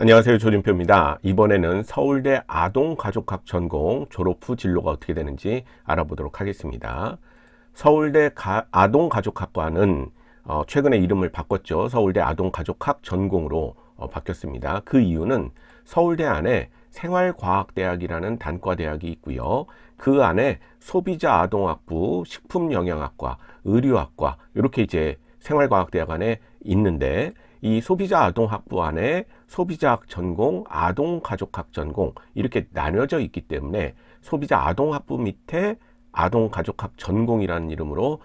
안녕하세요. 조진표입니다. 이번에는 서울대 아동가족학 전공 졸업 후 진로가 어떻게 되는지 알아보도록 하겠습니다. 서울대 아동가족학과는 최근에 이름을 바꿨죠. 서울대 아동가족학 전공으로 바뀌었습니다. 그 이유는 서울대 안에 생활과학대학이라는 단과대학이 있고요. 그 안에 소비자 아동학부, 식품영양학과, 의료학과 이렇게 이제 생활과학대학 안에 있는데, 이 소비자 아동학부 안에 소비자학 전공, 아동가족학 전공 이렇게 나뉘어져 있기 때문에 소비자 아동학부 밑에 아동가족학 전공이라는 이름으로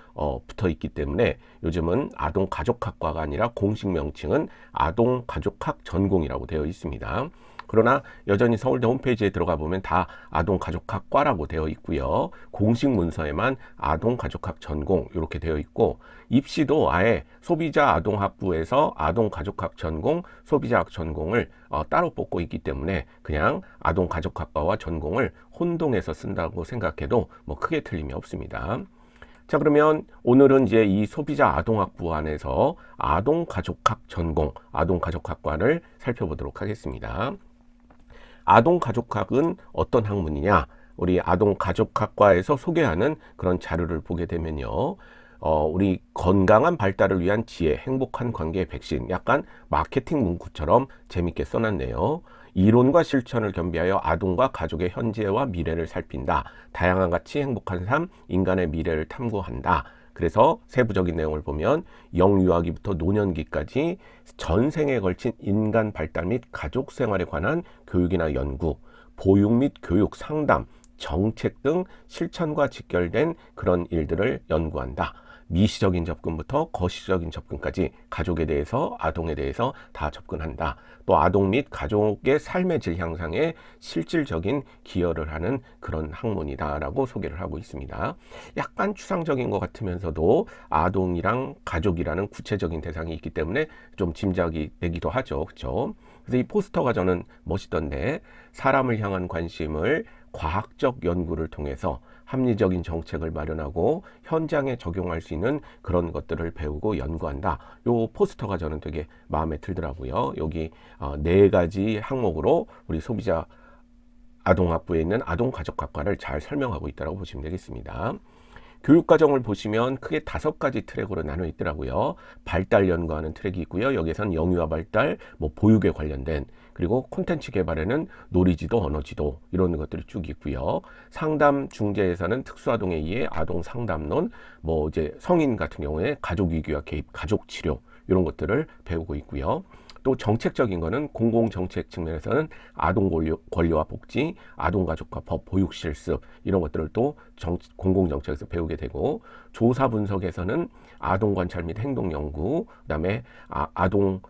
붙어 있기 때문에 요즘은 아동가족학과가 아니라 공식 명칭은 아동가족학 전공이라고 되어 있습니다. 그러나 여전히 서울대 홈페이지에 들어가 보면 다 아동가족학과라고 되어 있고요. 공식 문서에만 아동가족학 전공 이렇게 되어 있고, 입시도 아예 소비자 아동학부에서 아동가족학 전공, 소비자학 전공을 따로 뽑고 있기 때문에 그냥 아동가족학과와 전공을 혼동해서 쓴다고 생각해도 뭐 크게 틀림이 없습니다. 자, 그러면 오늘은 이제 이 소비자 아동학부 안에서 아동가족학 전공, 아동가족학과를 살펴보도록 하겠습니다. 아동가족학은 어떤 학문이냐? 우리 아동가족학과에서 소개하는 그런 자료를 보게 되면요. 우리 건강한 발달을 위한 지혜, 행복한 관계 백신, 약간 마케팅 문구처럼 재밌게 써놨네요. 이론과 실천을 겸비하여 아동과 가족의 현재와 미래를 살핀다. 다양한 가치, 행복한 삶, 인간의 미래를 탐구한다. 그래서 세부적인 내용을 보면 영유아기부터 노년기까지 전생에 걸친 인간 발달 및 가족 생활에 관한 교육이나 연구, 보육 및 교육, 상담, 정책 등 실천과 직결된 그런 일들을 연구한다. 미시적인 접근부터 거시적인 접근까지 가족에 대해서, 아동에 대해서 다 접근한다. 또 아동 및 가족의 삶의 질 향상에 실질적인 기여를 하는 그런 학문이다라고 소개를 하고 있습니다. 약간 추상적인 것 같으면서도 아동이랑 가족이라는 구체적인 대상이 있기 때문에 좀 짐작이 되기도 하죠. 그렇죠? 그래서 이 포스터가 저는 멋있던데, 사람을 향한 관심을 과학적 연구를 통해서 합리적인 정책을 마련하고 현장에 적용할 수 있는 그런 것들을 배우고 연구한다. 요 포스터가 저는 되게 마음에 들더라고요. 여기 네 가지 항목으로 우리 소비자 아동학부에 있는 아동가족학과를 잘 설명하고 있다고 보시면 되겠습니다. 교육과정을 보시면 크게 5가지 트랙으로 나눠 있더라고요. 발달 연구하는 트랙이 있고요. 여기에선 영유아 발달, 뭐 보육에 관련된, 그리고 콘텐츠 개발에는 놀이지도, 언어지도 이런 것들이 쭉 있고요. 상담 중재에서는 특수아동에 의해 아동 상담론, 뭐 이제 성인 같은 경우에 가족 위기와 개입, 가족 치료 이런 것들을 배우고 있고요. 또 정책적인 거는 공공정책 측면에서는 아동 권리와 복지, 아동가족과 법, 보육 실습 이런 것들을 또 공공정책에서 배우게 되고, 조사 분석에서는 아동 관찰 및 행동 연구, 그다음에 아동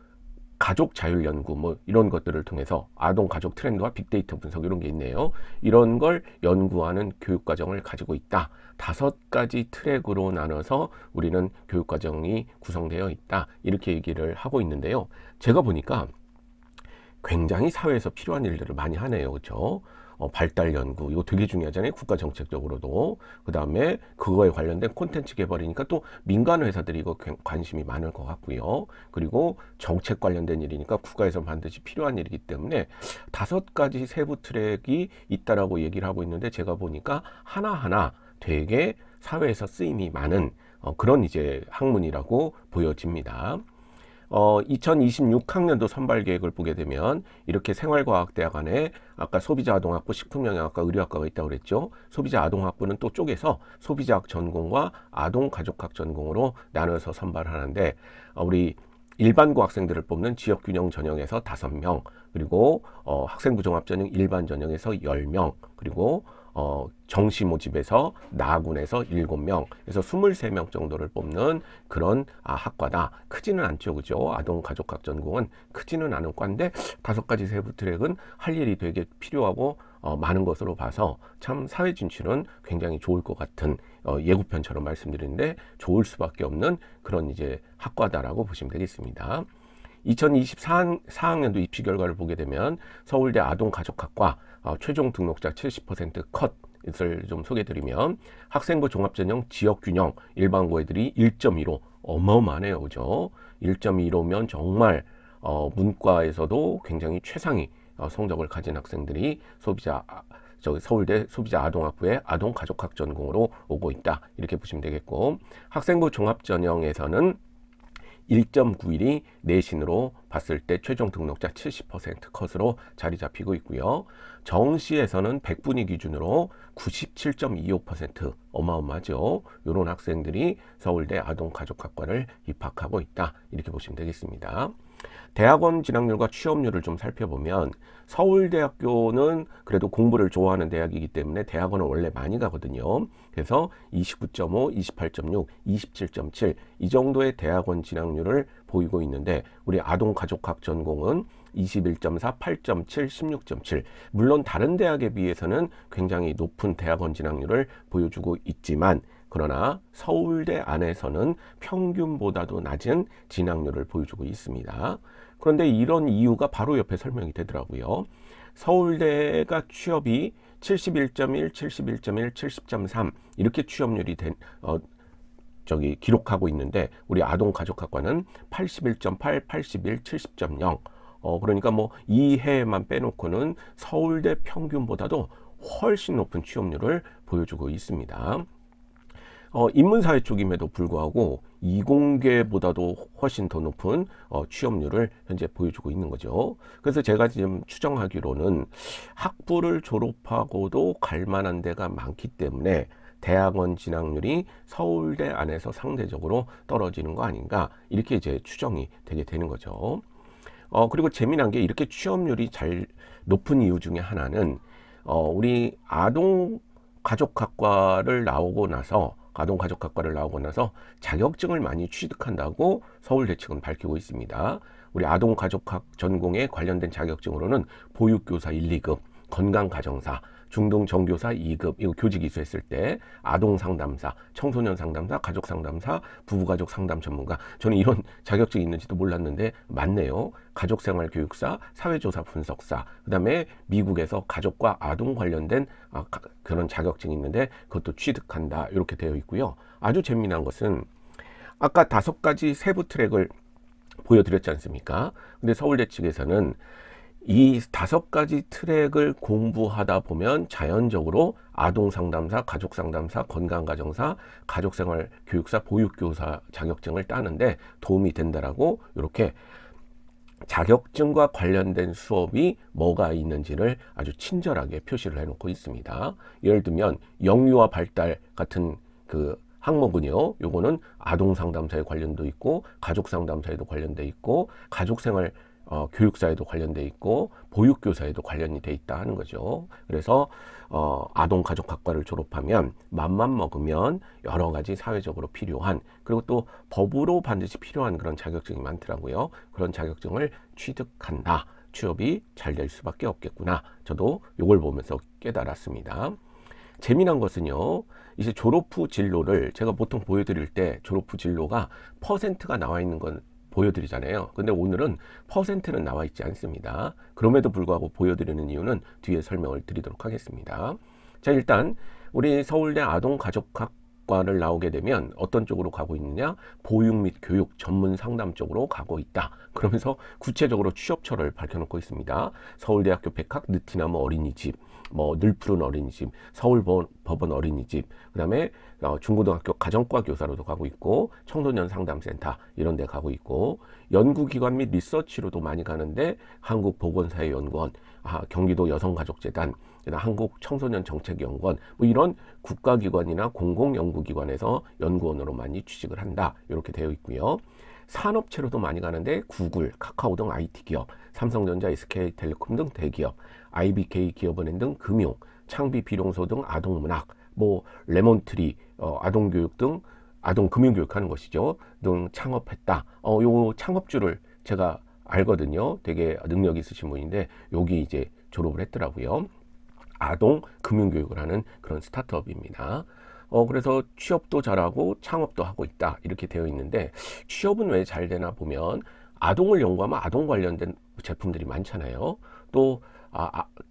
가족 자율 연구 뭐 이런 것들을 통해서 아동 가족 트렌드와 빅데이터 분석 이런 게 있네요. 이런 걸 연구하는 교육 과정을 가지고 있다. 5가지 트랙으로 나눠서 우리는 교육 과정이 구성되어 있다. 이렇게 얘기를 하고 있는데요. 제가 보니까 굉장히 사회에서 필요한 일들을 많이 하네요. 그렇죠? 발달 연구 이거 되게 중요하잖아요. 국가 정책적으로도. 그다음에 그거에 관련된 콘텐츠 개발이니까 또 민간 회사들이 이거 관심이 많을 것 같고요. 그리고 정책 관련된 일이니까 국가에서 반드시 필요한 일이기 때문에 5가지 세부 트랙이 있다라고 얘기를 하고 있는데, 제가 보니까 하나하나 되게 사회에서 쓰임이 많은 그런 이제 학문이라고 보여집니다. 2026학년도 선발 계획을 보게 되면 이렇게 생활과학대학 안에 아까 소비자 아동학부, 식품영양학과, 의료학과가 있다고 그랬죠. 소비자 아동학부는 또 쪼개서 소비자학 전공과 아동가족학 전공으로 나눠서 선발하는데, 우리 일반고 학생들을 뽑는 지역균형 전형에서 5명, 그리고 학생부 종합전형 일반 전형에서 10명, 그리고 정시 모집에서 나군에서 7명, 그래서 23명 정도를 뽑는 그런 학과다. 크지는 않죠, 그죠? 아동가족학 전공은 크지는 않은 과인데 5가지 세부 트랙은 할 일이 되게 필요하고 많은 것으로 봐서 참 사회 진출은 굉장히 좋을 것 같은, 예고편처럼 말씀드리는데 좋을 수밖에 없는 그런 이제 학과다라고 보시면 되겠습니다. 2024학년도 입시 결과를 보게 되면 서울대 아동가족학과 최종 등록자 70% 컷을 좀 소개드리면, 학생부 종합전형 지역균형 일반고 애들이 1.15 어마어마하네요. 그죠? 1.15면 정말 문과에서도 굉장히 최상위 성적을 가진 학생들이 서울대 소비자 아동학부의 아동가족학 전공으로 오고 있다. 이렇게 보시면 되겠고, 학생부 종합전형에서는 1.91이 내신으로 봤을 때 최종 등록자 70% 컷으로 자리 잡히고 있고요. 정시에서는 100분위 기준으로 97.25% 어마어마하죠. 이런 학생들이 서울대 아동가족학과를 입학하고 있다. 이렇게 보시면 되겠습니다. 대학원 진학률과 취업률을 좀 살펴보면 서울대학교는 그래도 공부를 좋아하는 대학이기 때문에 대학원을 원래 많이 가거든요. 그래서 29.5, 28.6, 27.7 이 정도의 대학원 진학률을 보이고 있는데 우리 아동가족학 전공은 21.4, 8.7, 16.7 물론 다른 대학에 비해서는 굉장히 높은 대학원 진학률을 보여주고 있지만 그러나 서울대 안에서는 평균보다도 낮은 진학률을 보여주고 있습니다. 그런데 이런 이유가 바로 옆에 설명이 되더라고요. 서울대가 취업이 71.1, 71.1, 70.3 이렇게 취업률이 기록하고 있는데 우리 아동가족학과는 81.8, 81, 70.0 그러니까 뭐 이 해만 빼놓고는 서울대 평균보다도 훨씬 높은 취업률을 보여주고 있습니다. 인문사회 쪽임에도 불구하고 이공계보다도 훨씬 더 높은 취업률을 현재 보여주고 있는 거죠. 그래서 제가 지금 추정하기로는 학부를 졸업하고도 갈 만한 데가 많기 때문에 대학원 진학률이 서울대 안에서 상대적으로 떨어지는 거 아닌가 이렇게 이제 추정이 되게 되는 거죠. 그리고 재미난 게 이렇게 취업률이 잘 높은 이유 중에 하나는 우리 아동가족학과를 나오고 나서 자격증을 많이 취득한다고 서울대 측은 밝히고 있습니다. 우리 아동가족학 전공에 관련된 자격증으로는 보육교사 1, 2급, 건강가정사, 중등정교사 2급, 이거 교직 이수했을 때 아동상담사, 청소년상담사, 가족상담사, 부부가족상담 전문가. 저는 이런 자격증이 있는지도 몰랐는데 맞네요. 가족생활교육사, 사회조사 분석사, 그 다음에 미국에서 가족과 아동 관련된 그런 자격증이 있는데 그것도 취득한다. 이렇게 되어 있고요. 아주 재미난 것은 아까 5가지 세부 트랙을 보여드렸지 않습니까? 근데 서울대 측에서는 이 5가지 트랙을 공부하다 보면 자연적으로 아동상담사, 가족상담사, 건강가정사, 가족생활교육사, 보육교사 자격증을 따는데 도움이 된다라고 이렇게 자격증과 관련된 수업이 뭐가 있는지를 아주 친절하게 표시를 해놓고 있습니다. 예를 들면 영유아 발달 같은 그 항목은요, 요거는 아동상담사에 관련도 있고 가족상담사에도 관련돼 있고 가족생활 교육사에도 관련돼 있고 보육교사에도 관련이 돼 있다 하는 거죠. 그래서 아동가족학과를 졸업하면 맘만 먹으면 여러 가지 사회적으로 필요한 그리고 또 법으로 반드시 필요한 그런 자격증이 많더라고요. 그런 자격증을 취득한다. 취업이 잘 될 수밖에 없겠구나. 저도 이걸 보면서 깨달았습니다. 재미난 것은요. 이제 졸업 후 진로를 제가 보통 보여드릴 때 졸업 후 진로가 퍼센트가 나와 있는 건 보여드리잖아요. 근데 오늘은 퍼센트는 나와 있지 않습니다. 그럼에도 불구하고 보여드리는 이유는 뒤에 설명을 드리도록 하겠습니다. 자, 일단 우리 서울대 아동가족학과를 나오게 되면 어떤 쪽으로 가고 있느냐? 보육 및 교육 전문 상담 쪽으로 가고 있다. 그러면서 구체적으로 취업처를 밝혀놓고 있습니다. 서울대학교 백학 느티나무 어린이집, 늘푸른 어린이집, 서울법원 어린이집, 그 다음에 중고등학교 가정과 교사로도 가고 있고 청소년 상담센터 이런 데 가고 있고 연구기관 및 리서치로도 많이 가는데 한국보건사회연구원, 경기도 여성가족재단, 한국청소년정책연구원 이런 국가기관이나 공공연구기관에서 연구원으로 많이 취직을 한다. 이렇게 되어 있고요. 산업체로도 많이 가는데 구글, 카카오 등 IT 기업, 삼성전자, SK텔레콤 등 대기업, IBK 기업은행 등 금융, 창비 비룡소 등 아동문학, 레몬트리 아동교육 등 아동금융교육 하는 것이죠. 등 창업했다. 요 창업주를 제가 알거든요. 되게 능력 있으신 분인데 여기 이제 졸업을 했더라고요. 아동금융교육을 하는 그런 스타트업입니다. 그래서 취업도 잘하고 창업도 하고 있다. 이렇게 되어 있는데 취업은 왜 잘 되나 보면 아동을 연구하면 아동 관련된 제품들이 많잖아요. 또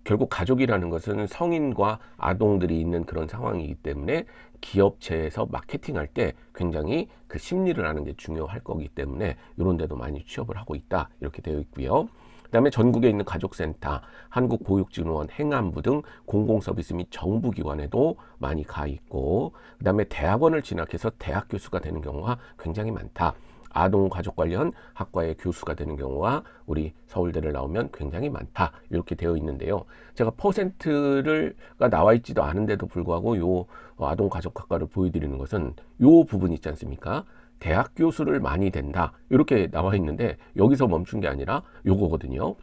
결국 가족이라는 것은 성인과 아동들이 있는 그런 상황이기 때문에 기업체에서 마케팅할 때 굉장히 그 심리를 아는 게 중요할 거기 때문에 이런 데도 많이 취업을 하고 있다 이렇게 되어 있고요. 그다음에 전국에 있는 가족센터, 한국보육진흥원, 행안부 등 공공서비스 및 정부기관에도 많이 가 있고, 그다음에 대학원을 진학해서 대학 교수가 되는 경우가 굉장히 많다. 아동 가족 관련 학과의 교수가 되는 경우가 우리 서울대를 나오면 굉장히 많다 이렇게 되어 있는데요. 제가 퍼센트가 나와 있지도 않은데도 불구하고 요 아동 가족 학과를 보여드리는 것은 요 부분 있지 않습니까? 대학 교수를 많이 된다 이렇게 나와 있는데 여기서 멈춘 게 아니라 요거거든요.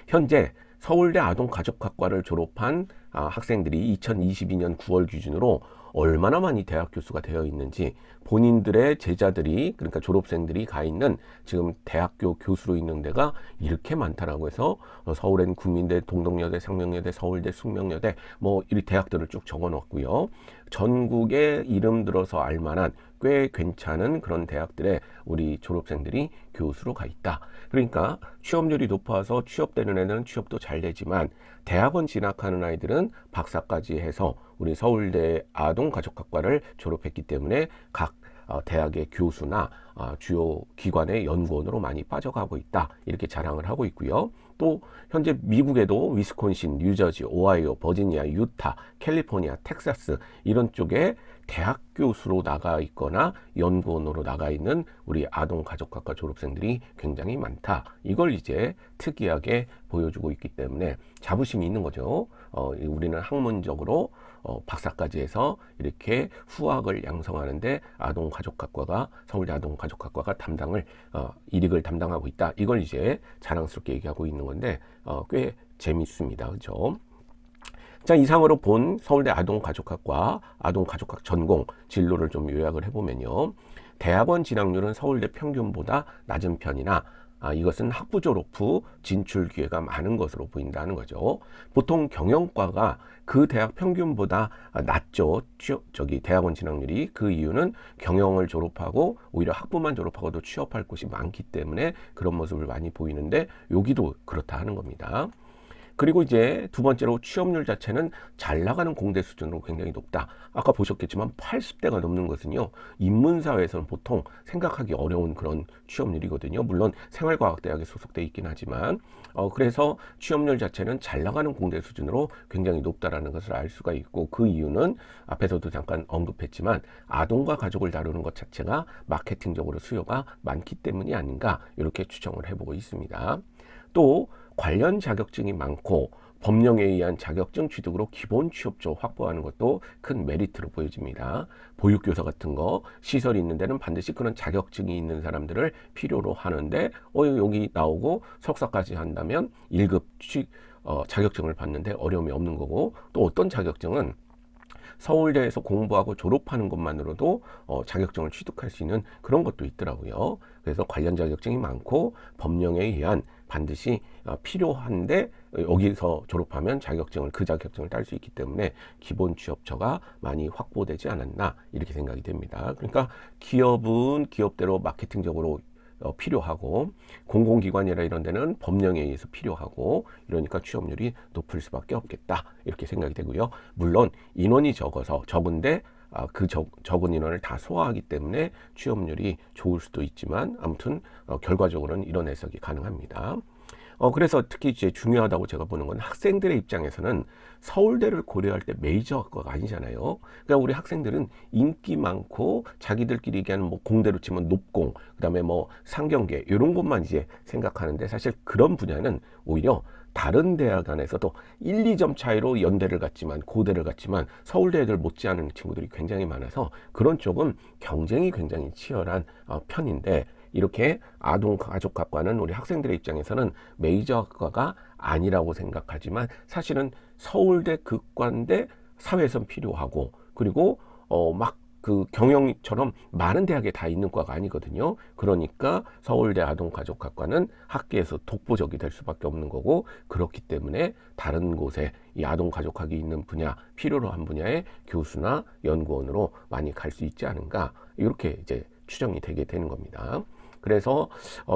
현재 서울대 아동가족학과를 졸업한 학생들이 2022년 9월 기준으로 얼마나 많이 대학 교수가 되어 있는지, 본인들의 제자들이, 그러니까 졸업생들이 가 있는 지금 대학교 교수로 있는 데가 이렇게 많다라고 해서 서울엔 국민대, 동덕여대, 상명여대, 서울대, 숙명여대 뭐 이 대학들을 쭉 적어 놓았고요. 전국에 이름 들어서 알만한 꽤 괜찮은 그런 대학들에 우리 졸업생들이 교수로 가 있다. 그러니까 취업률이 높아서 취업되는 애들은 취업도 잘 되지만 대학원 진학하는 아이들은 박사까지 해서 우리 서울대 아동가족학과를 졸업했기 때문에 각 대학의 교수나 주요 기관의 연구원으로 많이 빠져가고 있다 이렇게 자랑을 하고 있고요. 또 현재 미국에도 위스콘신, 뉴저지, 오하이오, 버지니아, 유타, 캘리포니아, 텍사스 이런 쪽에 대학 교수로 나가 있거나 연구원으로 나가 있는 우리 아동가족학과 졸업생들이 굉장히 많다. 이걸 이제 특이하게 보여주고 있기 때문에 자부심이 있는 거죠. 우리는 학문적으로 박사까지 해서 이렇게 후학을 양성하는데 아동가족학과가, 서울대 아동가족학과가 일익을 담당하고 있다. 이걸 이제 자랑스럽게 얘기하고 있는 건데 꽤 재밌습니다. 그렇죠? 자, 이상으로 본 서울대 아동가족학과 아동가족학 전공 진로를 좀 요약을 해보면요. 대학원 진학률은 서울대 평균보다 낮은 편이나 이것은 학부 졸업 후 진출 기회가 많은 것으로 보인다는 거죠. 보통 경영과가 그 대학 평균보다 낮죠. 대학원 진학률이. 그 이유는 경영을 졸업하고 오히려 학부만 졸업하고도 취업할 곳이 많기 때문에 그런 모습을 많이 보이는데 여기도 그렇다 하는 겁니다. 그리고 이제 두 번째로 취업률 자체는 잘 나가는 공대 수준으로 굉장히 높다. 아까 보셨겠지만 80대가 넘는 것은요, 인문사회에서는 보통 생각하기 어려운 그런 취업률이거든요. 물론 생활과학대학에 소속돼 있긴 하지만 그래서 취업률 자체는 잘 나가는 공대 수준으로 굉장히 높다라는 것을 알 수가 있고, 그 이유는 앞에서도 잠깐 언급했지만 아동과 가족을 다루는 것 자체가 마케팅적으로 수요가 많기 때문이 아닌가 이렇게 추정을 해보고 있습니다. 또 관련 자격증이 많고 법령에 의한 자격증 취득으로 기본 취업조 확보하는 것도 큰 메리트로 보여집니다. 보육교사 같은 거 시설이 있는 데는 반드시 그런 자격증이 있는 사람들을 필요로 하는데 여기 나오고 석사까지 한다면 1급 자격증을 받는데 어려움이 없는 거고, 또 어떤 자격증은 서울대에서 공부하고 졸업하는 것만으로도 자격증을 취득할 수 있는 그런 것도 있더라고요. 그래서 관련 자격증이 많고 법령에 의한 반드시 필요한데 여기서 졸업하면 그 자격증을 딸 수 있기 때문에 기본 취업처가 많이 확보되지 않았나 이렇게 생각이 됩니다. 그러니까 기업은 기업대로 마케팅적으로 필요하고, 공공기관이나 이런 데는 법령에 의해서 필요하고, 이러니까 취업률이 높을 수밖에 없겠다 이렇게 생각이 되고요. 물론 인원이 적은데 그 적은 인원을 다 소화하기 때문에 취업률이 좋을 수도 있지만 아무튼 결과적으로는 이런 해석이 가능합니다. 그래서 특히 이제 중요하다고 제가 보는 건 학생들의 입장에서는 서울대를 고려할 때 메이저 학과가 아니잖아요. 그러니까 우리 학생들은 인기 많고 자기들끼리 얘기하는 뭐 공대로 치면 높공, 그다음에 뭐 상경계 이런 것만 이제 생각하는데, 사실 그런 분야는 오히려 다른 대학 안에서도 1, 2점 차이로 연대를 갔지만 고대를 갔지만 서울대 애들 못지않은 친구들이 굉장히 많아서 그런 쪽은 경쟁이 굉장히 치열한 편인데, 이렇게 아동가족학과는 우리 학생들의 입장에서는 메이저 학과가 아니라고 생각하지만 사실은 서울대 극과인데 사회에선 필요하고, 그리고 막 그 경영처럼 많은 대학에 다 있는 과가 아니거든요. 그러니까 서울대 아동가족학과는 학계에서 독보적이 될 수밖에 없는 거고, 그렇기 때문에 다른 곳에 이 아동가족학이 있는 분야, 필요로 한 분야의 교수나 연구원으로 많이 갈 수 있지 않은가 이렇게 이제 추정이 되게 되는 겁니다. 그래서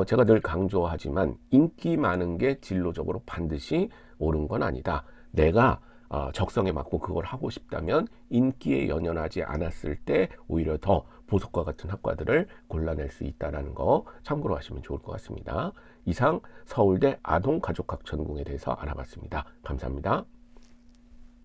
제가 늘 강조하지만 인기 많은 게 진로적으로 반드시 옳은 건 아니다. 내가 적성에 맞고 그걸 하고 싶다면 인기에 연연하지 않았을 때 오히려 더 보석과 같은 학과들을 골라낼 수 있다는 거 참고로 하시면 좋을 것 같습니다. 이상 서울대 아동가족학 전공에 대해서 알아봤습니다. 감사합니다.